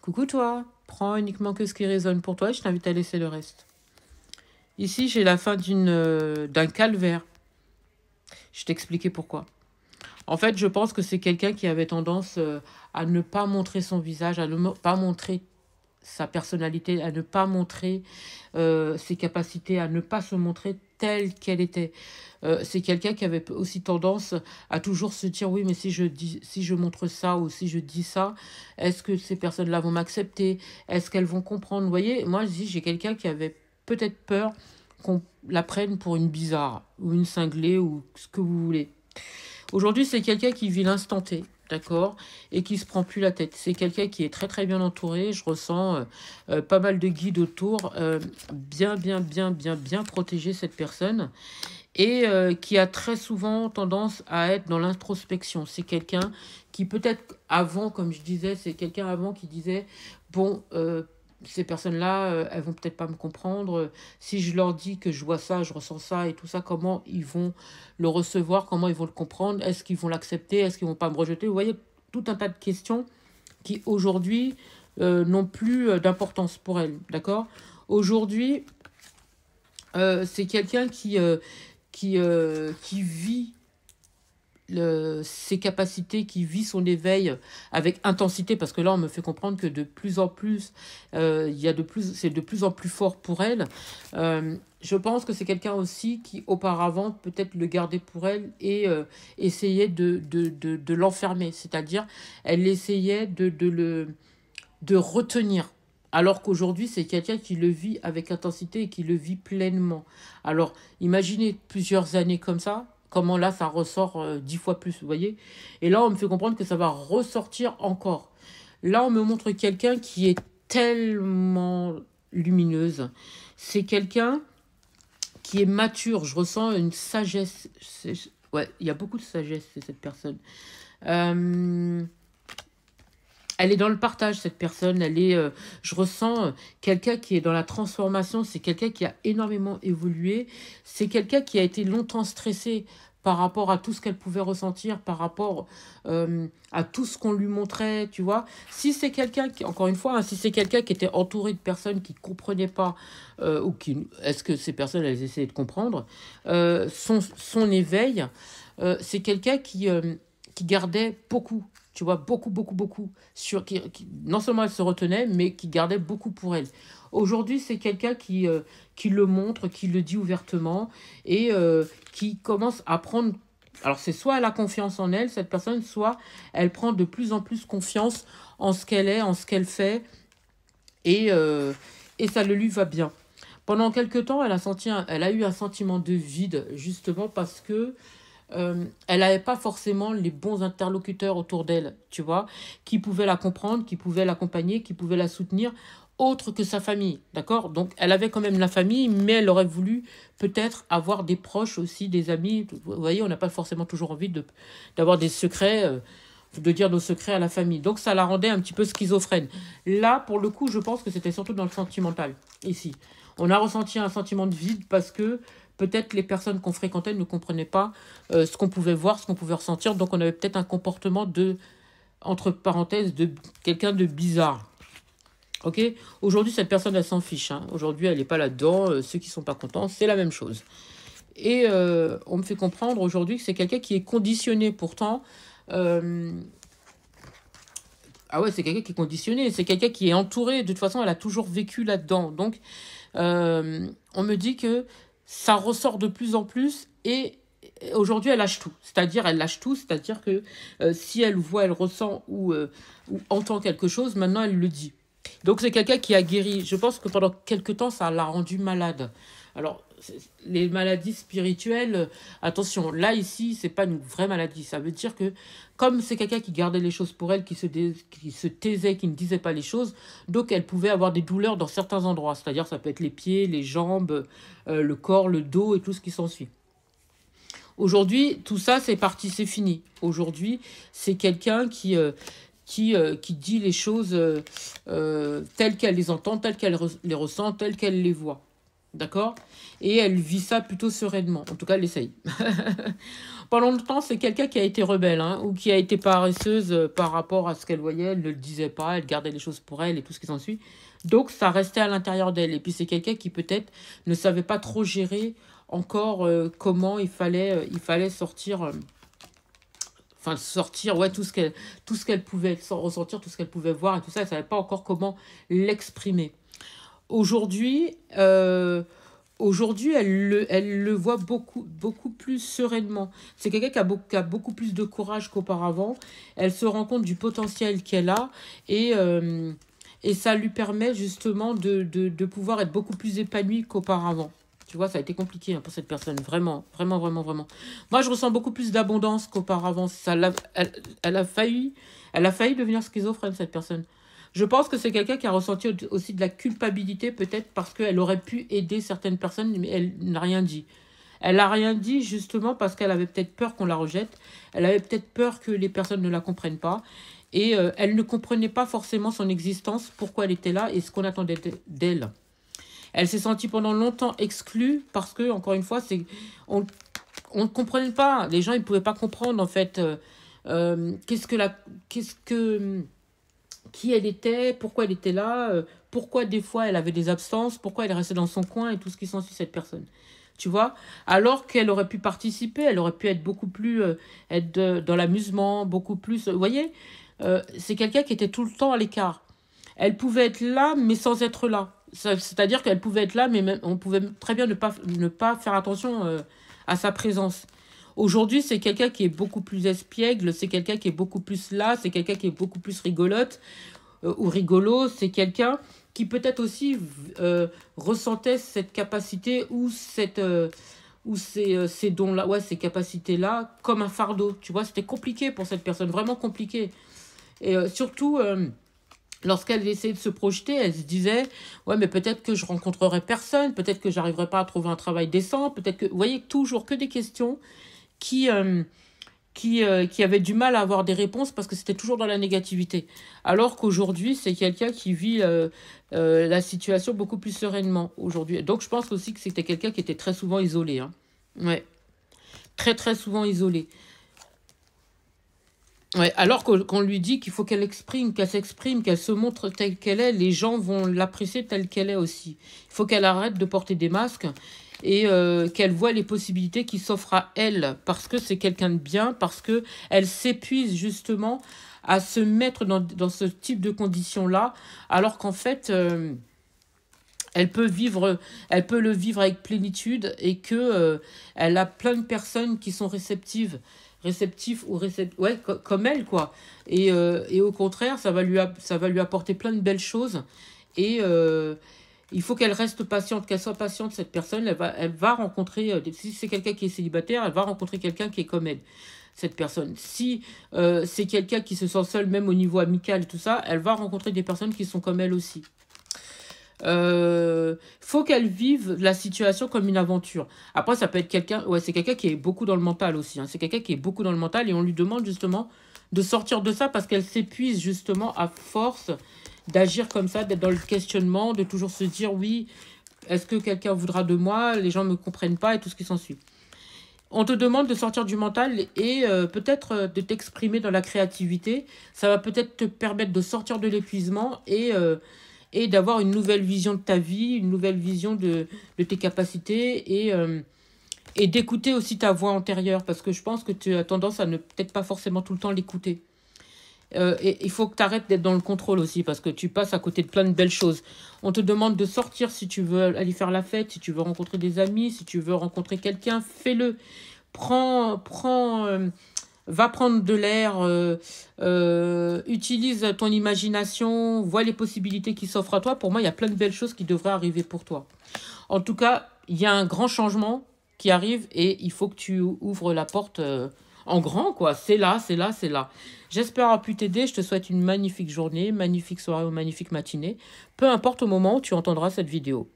Coucou toi, prends uniquement que ce qui résonne pour toi et je t'invite à laisser le reste. Ici, j'ai la fin d'un calvaire. Je t'expliquer pourquoi. En fait, je pense que c'est quelqu'un qui avait tendance à ne pas montrer son visage, à ne pas montrer sa personnalité, à ne pas montrer ses capacités, à ne pas se montrer telle qu'elle était. C'est quelqu'un qui avait aussi tendance à toujours se dire oui, mais si je montre ça ou si je dis ça, est-ce que ces personnes-là vont m'accepter? Est-ce qu'elles vont comprendre? Vous voyez, moi, j'ai quelqu'un qui avait peut-être peur qu'on la prenne pour une bizarre ou une cinglée ou ce que vous voulez. Aujourd'hui, c'est quelqu'un qui vit l'instant T, d'accord, et qui se prend plus la tête. C'est quelqu'un qui est très très bien entouré. Je ressens pas mal de guides autour, bien protéger cette personne et qui a très souvent tendance à être dans l'introspection. C'est quelqu'un qui peut-être avant, comme je disais, c'est quelqu'un avant qui disait, bon, ces personnes-là, elles vont peut-être pas me comprendre. Si je leur dis que je vois ça, je ressens ça et tout ça, comment ils vont le recevoir, comment ils vont le comprendre, est-ce qu'ils vont l'accepter, est-ce qu'ils vont pas me rejeter? Vous voyez, tout un tas de questions qui aujourd'hui n'ont plus d'importance pour elles, d'accord? Aujourd'hui, c'est quelqu'un qui vit ses capacités, qui vit son éveil avec intensité, parce que là, on me fait comprendre que de plus en plus, c'est de plus en plus fort pour elle. Je pense que c'est quelqu'un aussi qui, auparavant, peut-être le gardait pour elle et essayait de l'enfermer. C'est-à-dire, elle essayait de retenir. Alors qu'aujourd'hui, c'est quelqu'un qui le vit avec intensité et qui le vit pleinement. Alors, imaginez plusieurs années comme ça, comment là, ça ressort 10 fois plus, vous voyez. Et là, on me fait comprendre que ça va ressortir encore. Là, on me montre quelqu'un qui est tellement lumineuse. C'est quelqu'un qui est mature. Je ressens une sagesse. Ouais, il y a beaucoup de sagesse chez cette personne. Elle est dans le partage, cette personne. Je ressens quelqu'un qui est dans la transformation. C'est quelqu'un qui a énormément évolué. C'est quelqu'un qui a été longtemps stressé par rapport à tout ce qu'elle pouvait ressentir, par rapport à tout ce qu'on lui montrait, tu vois. Si c'est quelqu'un qui, encore une fois, hein, si c'est quelqu'un qui était entouré de personnes qui ne comprenaient pas, ou qui, est-ce que ces personnes, elles essayaient de comprendre, son éveil, c'est quelqu'un qui gardait beaucoup, tu vois, beaucoup, non seulement elle se retenait, mais qui gardait beaucoup pour elle. Aujourd'hui, c'est quelqu'un qui le montre, qui le dit ouvertement, et qui commence à prendre... Alors, c'est soit elle a confiance en elle, cette personne, soit elle prend de plus en plus confiance en ce qu'elle est, en ce qu'elle fait, et ça le lui va bien. Pendant quelque temps, elle a eu un sentiment de vide, justement parce que elle n'avait pas forcément les bons interlocuteurs autour d'elle, tu vois, qui pouvaient la comprendre, qui pouvaient l'accompagner, qui pouvaient la soutenir, autre que sa famille, d'accord? Donc, elle avait quand même la famille, mais elle aurait voulu peut-être avoir des proches aussi, des amis. Vous voyez, on n'a pas forcément toujours envie d'avoir des secrets, de dire nos secrets à la famille. Donc, ça la rendait un petit peu schizophrène. Là, pour le coup, je pense que c'était surtout dans le sentimental, ici. On a ressenti un sentiment de vide parce que peut-être les personnes qu'on fréquentait ne comprenaient pas ce qu'on pouvait voir, ce qu'on pouvait ressentir. Donc, on avait peut-être un comportement entre parenthèses, de quelqu'un de bizarre. Ok? Aujourd'hui, cette personne, elle s'en fiche. Hein. Aujourd'hui, elle n'est pas là-dedans. Ceux qui ne sont pas contents, c'est la même chose. Et on me fait comprendre aujourd'hui que c'est quelqu'un qui est conditionné. Pourtant, ah ouais, c'est quelqu'un qui est conditionné. C'est quelqu'un qui est entouré. De toute façon, elle a toujours vécu là-dedans. Donc, on me dit que ça ressort de plus en plus et aujourd'hui elle lâche tout. Elle lâche tout, c'est-à-dire que si elle voit, elle ressent ou entend quelque chose, maintenant elle le dit. Donc c'est quelqu'un qui a guéri. Je pense que pendant quelque temps, ça l'a rendu malade. Alors, les maladies spirituelles, attention, là, ici, c'est pas une vraie maladie. Ça veut dire que, comme c'est quelqu'un qui gardait les choses pour elle, qui se taisait, qui ne disait pas les choses, donc elle pouvait avoir des douleurs dans certains endroits. C'est-à-dire, ça peut être les pieds, les jambes, le corps, le dos et tout ce qui s'ensuit. Aujourd'hui, tout ça, c'est parti, c'est fini. Aujourd'hui, c'est quelqu'un qui dit les choses telles qu'elle les entend, telles qu'elle les ressent, telles qu'elle les voit. D'accord? Et elle vit ça plutôt sereinement. En tout cas, elle essaye. Pendant longtemps, c'est quelqu'un qui a été rebelle, hein, ou qui a été paresseuse par rapport à ce qu'elle voyait. Elle ne le disait pas, elle gardait les choses pour elle et tout ce qui s'ensuit. Donc, ça restait à l'intérieur d'elle. Et puis, c'est quelqu'un qui peut-être ne savait pas trop gérer encore comment il fallait sortir... enfin, sortir, ouais, tout ce qu'elle pouvait ressentir, tout ce qu'elle pouvait voir et tout ça. Elle ne savait pas encore comment l'exprimer. Aujourd'hui, elle le voit beaucoup plus sereinement. C'est quelqu'un qui a beaucoup plus de courage qu'auparavant. Elle se rend compte du potentiel qu'elle a et ça lui permet justement de pouvoir être beaucoup plus épanouie qu'auparavant. Tu vois, ça a été compliqué hein, pour cette personne, vraiment, vraiment, vraiment, vraiment. Moi, je ressens beaucoup plus d'abondance qu'auparavant. Elle a failli devenir schizophrène, cette personne. Je pense que c'est quelqu'un qui a ressenti aussi de la culpabilité, peut-être parce qu'elle aurait pu aider certaines personnes, mais elle n'a rien dit. Elle n'a rien dit justement parce qu'elle avait peut-être peur qu'on la rejette. Elle avait peut-être peur que les personnes ne la comprennent pas. Et elle ne comprenait pas forcément son existence, pourquoi elle était là et ce qu'on attendait d'elle. Elle s'est sentie pendant longtemps exclue parce que, encore une fois, on ne comprenait pas. Les gens, ils ne pouvaient pas comprendre, en fait, qui elle était, pourquoi elle était là, pourquoi des fois elle avait des absences, pourquoi elle restait dans son coin et tout ce qui s'ensuit cette personne. Tu vois? Alors qu'elle aurait pu participer, elle aurait pu être beaucoup plus, dans l'amusement, beaucoup plus... Vous voyez? C'est quelqu'un qui était tout le temps à l'écart. Elle pouvait être là, mais sans être là. C'est-à-dire qu'elle pouvait être là, mais même, on pouvait très bien ne pas faire attention à sa présence. Aujourd'hui, c'est quelqu'un qui est beaucoup plus espiègle, c'est quelqu'un qui est beaucoup plus là, c'est quelqu'un qui est beaucoup plus rigolote ou rigolo, c'est quelqu'un qui peut-être aussi ressentait cette capacité ou ces dons-là, ouais, ces capacités-là, comme un fardeau. Tu vois, c'était compliqué pour cette personne, vraiment compliqué. Et surtout, lorsqu'elle essayait de se projeter, elle se disait, ouais, mais peut-être que je rencontrerai personne, peut-être que j'arriverai pas à trouver un travail décent, peut-être que, vous voyez, toujours que des questions qui avaient du mal à avoir des réponses parce que c'était toujours dans la négativité. Alors qu'aujourd'hui, c'est quelqu'un qui vit la situation beaucoup plus sereinement aujourd'hui. Donc, je pense aussi que c'était quelqu'un qui était très souvent isolé. Hein. Ouais, très, très souvent isolé. Ouais, alors qu'on lui dit qu'il faut qu'elle s'exprime, qu'elle se montre telle qu'elle est, les gens vont l'apprécier telle qu'elle est aussi. Il faut qu'elle arrête de porter des masques et qu'elle voit les possibilités qui s'offrent à elle, parce que c'est quelqu'un de bien, parce que elle s'épuise justement à se mettre dans ce type de conditions-là, alors qu'en fait, elle peut le vivre avec plénitude et que elle a plein de personnes qui sont réceptifs ou ouais, comme elle, quoi. Et au contraire, ça va lui apporter plein de belles choses. Et il faut qu'elle reste patiente, qu'elle soit patiente, cette personne. Elle va rencontrer, si c'est quelqu'un qui est célibataire, elle va rencontrer quelqu'un qui est comme elle, cette personne. Si c'est quelqu'un qui se sent seul, même au niveau amical et tout ça, elle va rencontrer des personnes qui sont comme elle aussi. Faut qu'elle vive la situation comme une aventure. Après, ça peut être quelqu'un, ouais, c'est quelqu'un qui est beaucoup dans le mental aussi. Hein. C'est quelqu'un qui est beaucoup dans le mental et on lui demande justement de sortir de ça parce qu'elle s'épuise justement à force d'agir comme ça, d'être dans le questionnement, de toujours se dire oui, est-ce que quelqu'un voudra de moi? Les gens ne me comprennent pas et tout ce qui s'ensuit. On te demande de sortir du mental et peut-être de t'exprimer dans la créativité. Ça va peut-être te permettre de sortir de l'épuisement et d'avoir une nouvelle vision de ta vie, une nouvelle vision de tes capacités et d'écouter aussi ta voix antérieure parce que je pense que tu as tendance à ne peut-être pas forcément tout le temps l'écouter. Et il faut que tu arrêtes d'être dans le contrôle aussi parce que tu passes à côté de plein de belles choses. On te demande de sortir si tu veux aller faire la fête, si tu veux rencontrer des amis, si tu veux rencontrer quelqu'un, fais-le. Va prendre de l'air, utilise ton imagination, vois les possibilités qui s'offrent à toi. Pour moi, il y a plein de belles choses qui devraient arriver pour toi. En tout cas, il y a un grand changement qui arrive et il faut que tu ouvres la porte en grand, quoi. C'est là, c'est là, c'est là. J'espère avoir pu t'aider. Je te souhaite une magnifique journée, magnifique soirée ou magnifique matinée. Peu importe au moment où tu entendras cette vidéo.